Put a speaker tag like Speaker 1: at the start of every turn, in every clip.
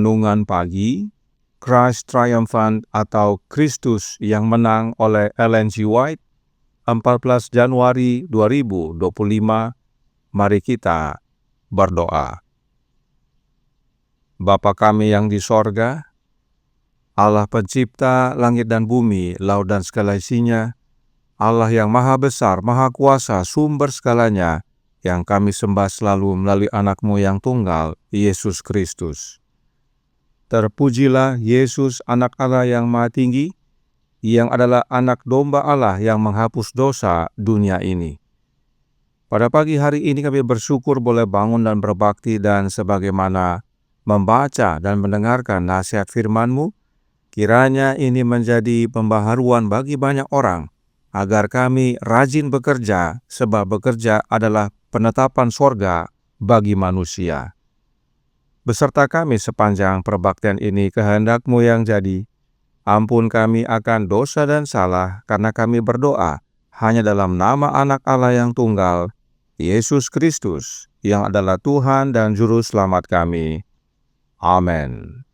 Speaker 1: Renungan Pagi, Christ Triumphant atau Kristus yang Menang oleh Ellen G. White, 14 Januari 2025. Mari kita berdoa. Bapa kami yang di sorga, Allah pencipta langit dan bumi, laut dan segala isinya, Allah yang maha besar, maha kuasa, sumber segalanya, yang kami sembah selalu melalui anak-Mu yang tunggal, Yesus Kristus. Terpujilah Yesus, anak Allah yang maha tinggi, yang adalah anak domba Allah yang menghapus dosa dunia ini. Pada pagi hari ini kami bersyukur boleh bangun dan berbakti, dan sebagaimana membaca dan mendengarkan nasihat firman-Mu, kiranya ini menjadi pembaharuan bagi banyak orang, agar kami rajin bekerja, sebab bekerja adalah penetapan sorga bagi manusia. Beserta kami sepanjang perbaktian ini, kehendak-Mu yang jadi. Ampun kami akan dosa dan salah, karena kami berdoa hanya dalam nama anak Allah yang tunggal, Yesus Kristus, yang adalah Tuhan dan Juru Selamat kami. Amin.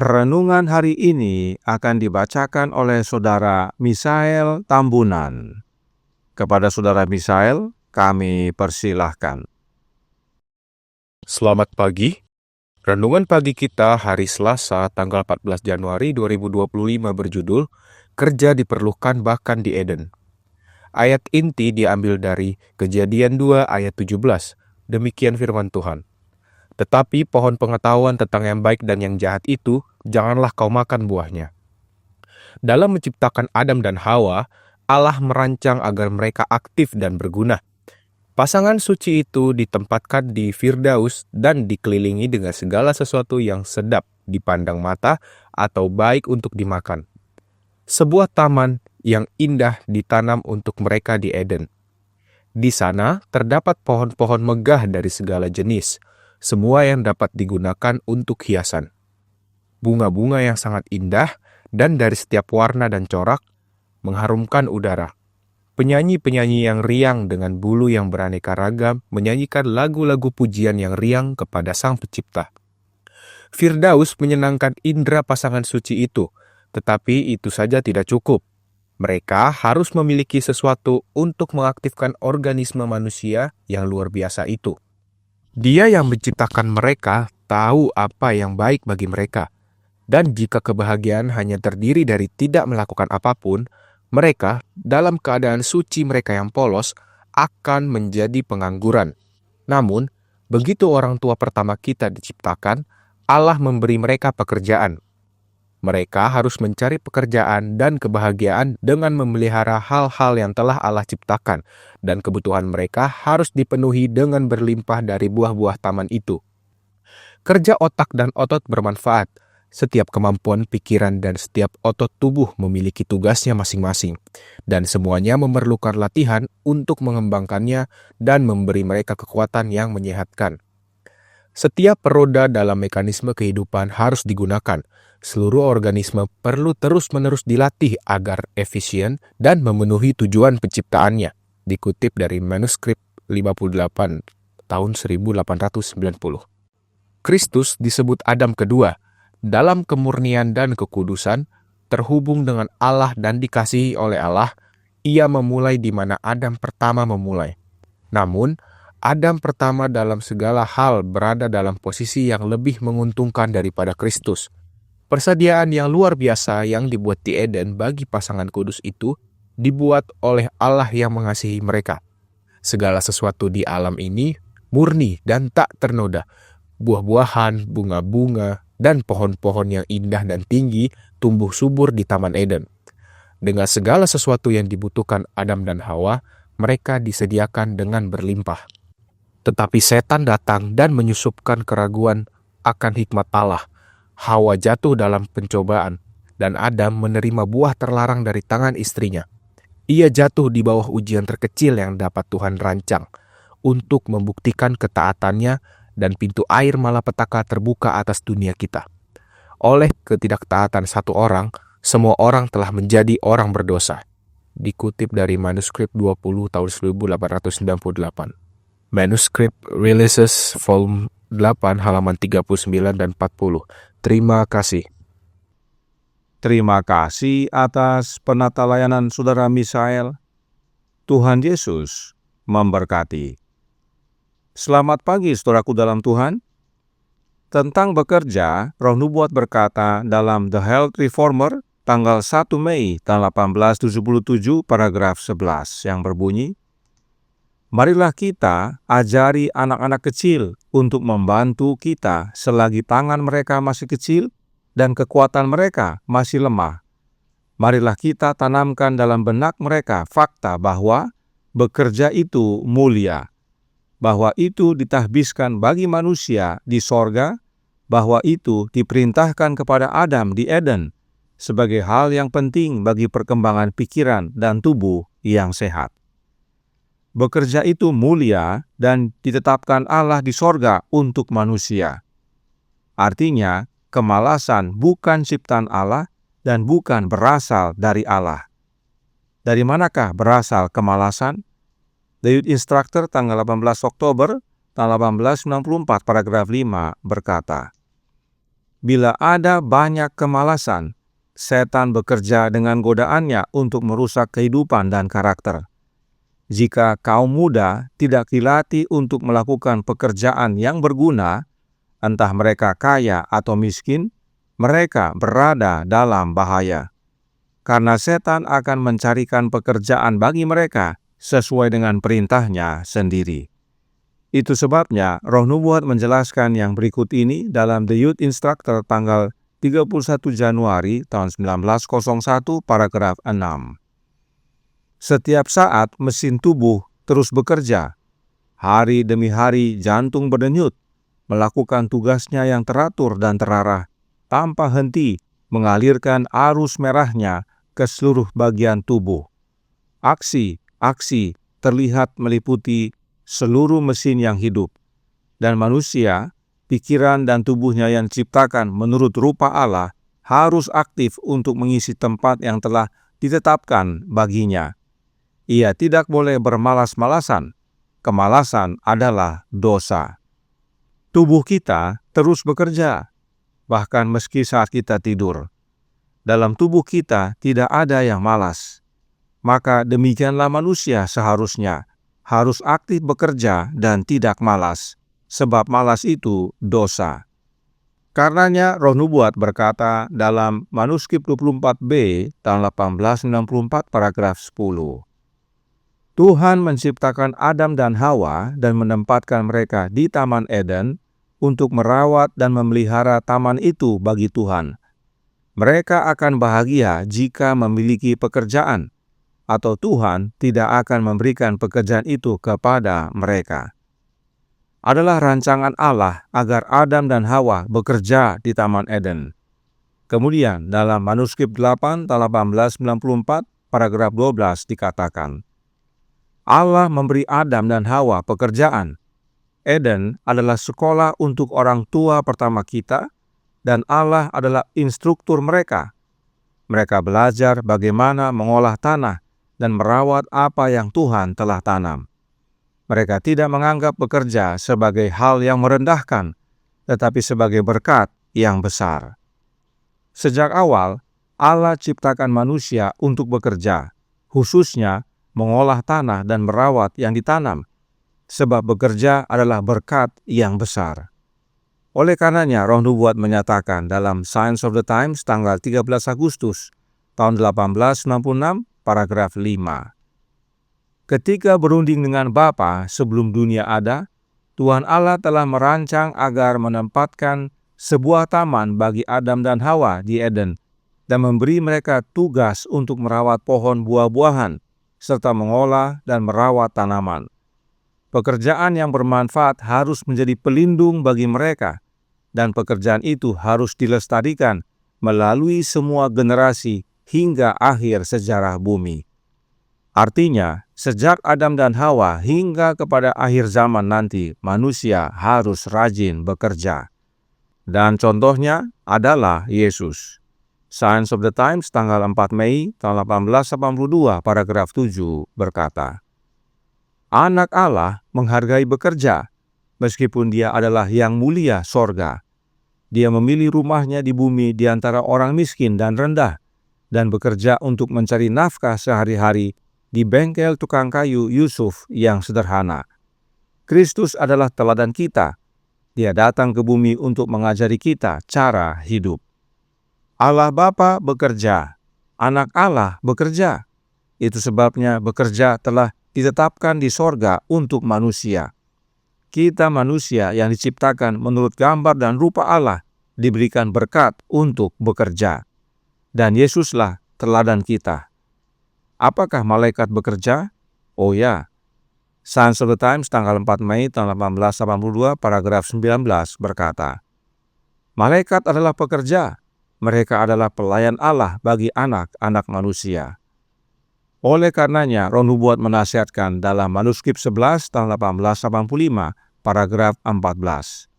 Speaker 1: Renungan hari ini akan dibacakan oleh Saudara Misael Tambunan. Kepada Saudara Misael, kami persilahkan.
Speaker 2: Selamat pagi. Renungan pagi kita hari Selasa tanggal 14 Januari 2025 berjudul Kerja Diperlukan Bahkan di Eden. Ayat inti diambil dari Kejadian 2 ayat 17. Demikian firman Tuhan. Tetapi pohon pengetahuan tentang yang baik dan yang jahat itu, janganlah kau makan buahnya. Dalam menciptakan Adam dan Hawa, Allah merancang agar mereka aktif dan berguna. Pasangan suci itu ditempatkan di Firdaus dan dikelilingi dengan segala sesuatu yang sedap dipandang mata atau baik untuk dimakan. Sebuah taman yang indah ditanam untuk mereka di Eden. Di sana terdapat pohon-pohon megah dari segala jenis, semua yang dapat digunakan untuk hiasan. Bunga-bunga yang sangat indah dan dari setiap warna dan corak mengharumkan udara. Penyanyi-penyanyi yang riang dengan bulu yang beraneka ragam menyanyikan lagu-lagu pujian yang riang kepada Sang Pencipta. Firdaus menyenangkan indera pasangan suci itu, tetapi itu saja tidak cukup. Mereka harus memiliki sesuatu untuk mengaktifkan organisme manusia yang luar biasa itu. Dia yang menciptakan mereka tahu apa yang baik bagi mereka. Dan jika kebahagiaan hanya terdiri dari tidak melakukan apapun, mereka dalam keadaan suci mereka yang polos akan menjadi pengangguran. Namun, begitu orang tua pertama kita diciptakan, Allah memberi mereka pekerjaan. Mereka harus mencari pekerjaan dan kebahagiaan dengan memelihara hal-hal yang telah Allah ciptakan, dan kebutuhan mereka harus dipenuhi dengan berlimpah dari buah-buah taman itu. Kerja otak dan otot bermanfaat. Setiap kemampuan pikiran dan setiap otot tubuh memiliki tugasnya masing-masing, dan semuanya memerlukan latihan untuk mengembangkannya dan memberi mereka kekuatan yang menyehatkan. Setiap roda dalam mekanisme kehidupan harus digunakan. Seluruh organisme perlu terus-menerus dilatih agar efisien dan memenuhi tujuan penciptaannya. Dikutip dari manuskrip 58 tahun 1890. Kristus disebut Adam kedua. Dalam kemurnian dan kekudusan, terhubung dengan Allah dan dikasihi oleh Allah, ia memulai di mana Adam pertama memulai. Namun, Adam pertama dalam segala hal berada dalam posisi yang lebih menguntungkan daripada Kristus. Persediaan yang luar biasa yang dibuat di Eden bagi pasangan kudus itu dibuat oleh Allah yang mengasihi mereka. Segala sesuatu di alam ini murni dan tak ternoda. Buah-buahan, bunga-bunga, dan pohon-pohon yang indah dan tinggi tumbuh subur di Taman Eden. Dengan segala sesuatu yang dibutuhkan Adam dan Hawa, mereka disediakan dengan berlimpah. Tetapi setan datang dan menyusupkan keraguan akan hikmat Allah. Hawa jatuh dalam pencobaan, dan Adam menerima buah terlarang dari tangan istrinya. Ia jatuh di bawah ujian terkecil yang dapat Tuhan rancang untuk membuktikan ketaatannya, dan pintu air malapetaka terbuka atas dunia kita. Oleh ketidaktaatan satu orang, semua orang telah menjadi orang berdosa. Dikutip dari manuskrip 20 tahun 1898. Manuscript Releases Volume 8 halaman 39 dan 40. Terima kasih.
Speaker 1: Terima kasih atas penata layanan Saudara Misael. Tuhan Yesus memberkati. Selamat pagi saudaraku dalam Tuhan. Tentang bekerja, Roh Nubuat berkata dalam The Health Reformer tanggal 1 Mei tahun 1877 paragraf 11 yang berbunyi, "Marilah kita ajari anak-anak kecil untuk membantu kita selagi tangan mereka masih kecil dan kekuatan mereka masih lemah. Marilah kita tanamkan dalam benak mereka fakta bahwa bekerja itu mulia, bahwa itu ditahbiskan bagi manusia di sorga, bahwa itu diperintahkan kepada Adam di Eden sebagai hal yang penting bagi perkembangan pikiran dan tubuh yang sehat. Bekerja itu mulia dan ditetapkan Allah di sorga untuk manusia." Artinya, kemalasan bukan ciptaan Allah dan bukan berasal dari Allah. Dari manakah berasal kemalasan? The Youth Instructor tanggal 18 Oktober tahun 1894 paragraf 5 berkata, "Bila ada banyak kemalasan, setan bekerja dengan godaannya untuk merusak kehidupan dan karakter. Jika kaum muda tidak dilatih untuk melakukan pekerjaan yang berguna, entah mereka kaya atau miskin, mereka berada dalam bahaya. Karena setan akan mencarikan pekerjaan bagi mereka sesuai dengan perintahnya sendiri." Itu sebabnya Roh Nubuat menjelaskan yang berikut ini dalam The Youth Instructor tanggal 31 Januari tahun 1901 paragraf 6. "Setiap saat mesin tubuh terus bekerja. Hari demi hari jantung berdenyut, melakukan tugasnya yang teratur dan terarah, tanpa henti mengalirkan arus merahnya ke seluruh bagian tubuh. Aksi terlihat meliputi seluruh mesin yang hidup, dan manusia, pikiran dan tubuhnya yang diciptakan menurut rupa Allah, harus aktif untuk mengisi tempat yang telah ditetapkan baginya. Ia tidak boleh bermalas-malasan. Kemalasan adalah dosa. Tubuh kita terus bekerja, bahkan meski saat kita tidur. Dalam tubuh kita tidak ada yang malas. Maka demikianlah manusia seharusnya harus aktif bekerja dan tidak malas, sebab malas itu dosa. Karenanya Roh Nubuat berkata dalam manuskrip 24B tahun 1894 paragraf 10, "Tuhan menciptakan Adam dan Hawa dan menempatkan mereka di Taman Eden untuk merawat dan memelihara taman itu bagi Tuhan. Mereka akan bahagia jika memiliki pekerjaan, atau Tuhan tidak akan memberikan pekerjaan itu kepada mereka." Adalah rancangan Allah agar Adam dan Hawa bekerja di Taman Eden. Kemudian dalam manuskrip 8 tahun 1894 paragraf 12 dikatakan, "Allah memberi Adam dan Hawa pekerjaan. Eden adalah sekolah untuk orang tua pertama kita, dan Allah adalah instruktur mereka. Mereka belajar bagaimana mengolah tanah dan merawat apa yang Tuhan telah tanam. Mereka tidak menganggap bekerja sebagai hal yang merendahkan, tetapi sebagai berkat yang besar." Sejak awal, Allah ciptakan manusia untuk bekerja, khususnya mengolah tanah dan merawat yang ditanam, sebab bekerja adalah berkat yang besar. Oleh karenanya, Roh Nubuat menyatakan dalam Signs of the Times tanggal 13 Agustus tahun 1896 paragraf 5, "Ketika berunding dengan Bapa sebelum dunia ada, Tuhan Allah telah merancang agar menempatkan sebuah taman bagi Adam dan Hawa di Eden dan memberi mereka tugas untuk merawat pohon buah-buahan serta mengolah dan merawat tanaman. Pekerjaan yang bermanfaat harus menjadi pelindung bagi mereka, dan pekerjaan itu harus dilestarikan melalui semua generasi hingga akhir sejarah bumi." Artinya, sejak Adam dan Hawa hingga kepada akhir zaman nanti, manusia harus rajin bekerja. Dan contohnya adalah Yesus. Signs of the Times tanggal 4 Mei tahun 1882 paragraf 7 berkata, Anak Allah menghargai bekerja, meskipun dia adalah yang mulia sorga. Dia memilih rumahnya di bumi di antara orang miskin dan rendah, dan bekerja untuk mencari nafkah sehari-hari di bengkel tukang kayu Yusuf yang sederhana. Kristus adalah teladan kita. Dia datang ke bumi untuk mengajari kita cara hidup. Allah Bapa bekerja, Anak Allah bekerja. Itu sebabnya bekerja telah ditetapkan di sorga untuk manusia. Kita manusia yang diciptakan menurut gambar dan rupa Allah diberikan berkat untuk bekerja. Dan Yesuslah teladan kita. Apakah malaikat bekerja? Oh ya. Science of the Times tanggal 4 Mei tahun 1882 paragraf 19 berkata, malaikat adalah pekerja. Mereka adalah pelayan Allah bagi anak-anak manusia. Oleh karenanya, Ron Hubbard menasihatkan dalam manuskrip 11 tahun 1885, paragraf 14.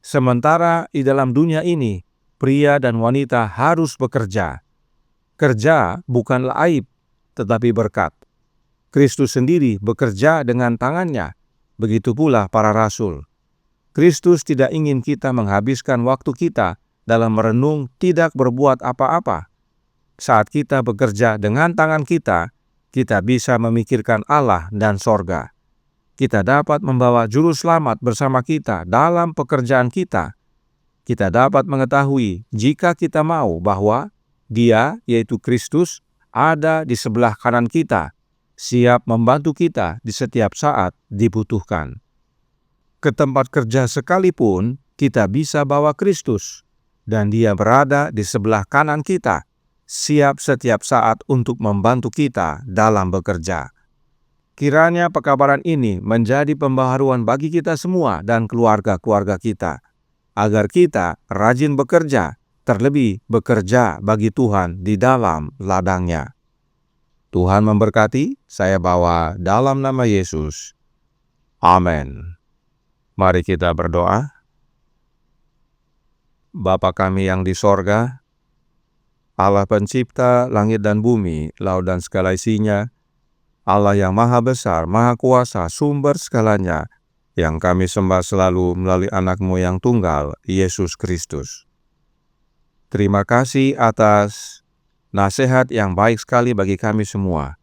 Speaker 1: Sementara di dalam dunia ini, pria dan wanita harus bekerja. Kerja bukanlah aib, tetapi berkat. Kristus sendiri bekerja dengan tangannya, begitu pula para rasul. Kristus tidak ingin kita menghabiskan waktu kita dalam merenung tidak berbuat apa-apa. Saat kita bekerja dengan tangan kita bisa memikirkan Allah dan sorga. Kita dapat membawa juru selamat bersama kita dalam pekerjaan kita. Kita dapat mengetahui jika kita mau bahwa Dia, yaitu Kristus, ada di sebelah kanan kita, siap membantu kita di setiap saat dibutuhkan. Ke tempat kerja sekalipun, kita bisa bawa Kristus, dan Dia berada di sebelah kanan kita, siap setiap saat untuk membantu kita dalam bekerja. Kiranya pekabaran ini menjadi pembaharuan bagi kita semua dan keluarga-keluarga kita, agar kita rajin bekerja, terlebih bekerja bagi Tuhan di dalam ladang-Nya. Tuhan memberkati, saya bawa dalam nama Yesus. Amin. Mari kita berdoa. Bapa kami yang di sorga, Allah pencipta langit dan bumi, laut dan segala isinya, Allah yang maha besar, maha kuasa, sumber segalanya, yang kami sembah selalu melalui anak-Mu yang tunggal, Yesus Kristus. Terima kasih atas nasihat yang baik sekali bagi kami semua.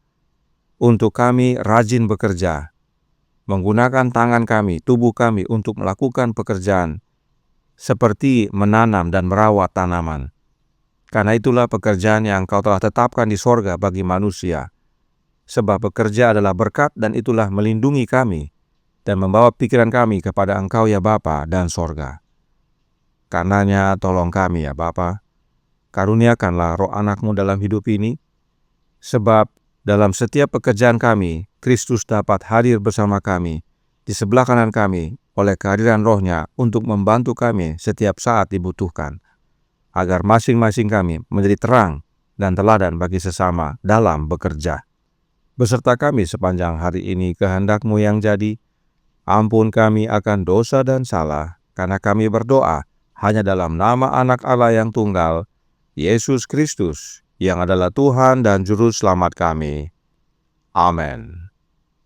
Speaker 1: Untuk kami rajin bekerja, menggunakan tangan kami, tubuh kami untuk melakukan pekerjaan, seperti menanam dan merawat tanaman. Karena itulah pekerjaan yang Engkau telah tetapkan di sorga bagi manusia. Sebab bekerja adalah berkat dan itulah melindungi kami dan membawa pikiran kami kepada Engkau ya Bapa dan sorga. Karenanya tolong kami ya Bapa, karuniakanlah roh anak-Mu dalam hidup ini, sebab dalam setiap pekerjaan kami, Kristus dapat hadir bersama kami, di sebelah kanan kami, oleh kehadiran Roh-Nya untuk membantu kami setiap saat dibutuhkan, agar masing-masing kami menjadi terang dan teladan bagi sesama dalam bekerja. Beserta kami sepanjang hari ini kehendak-Mu yang jadi, ampun kami akan dosa dan salah, karena kami berdoa hanya dalam nama Anak Allah yang tunggal, Yesus Kristus, yang adalah Tuhan dan Juru Selamat kami. Amin.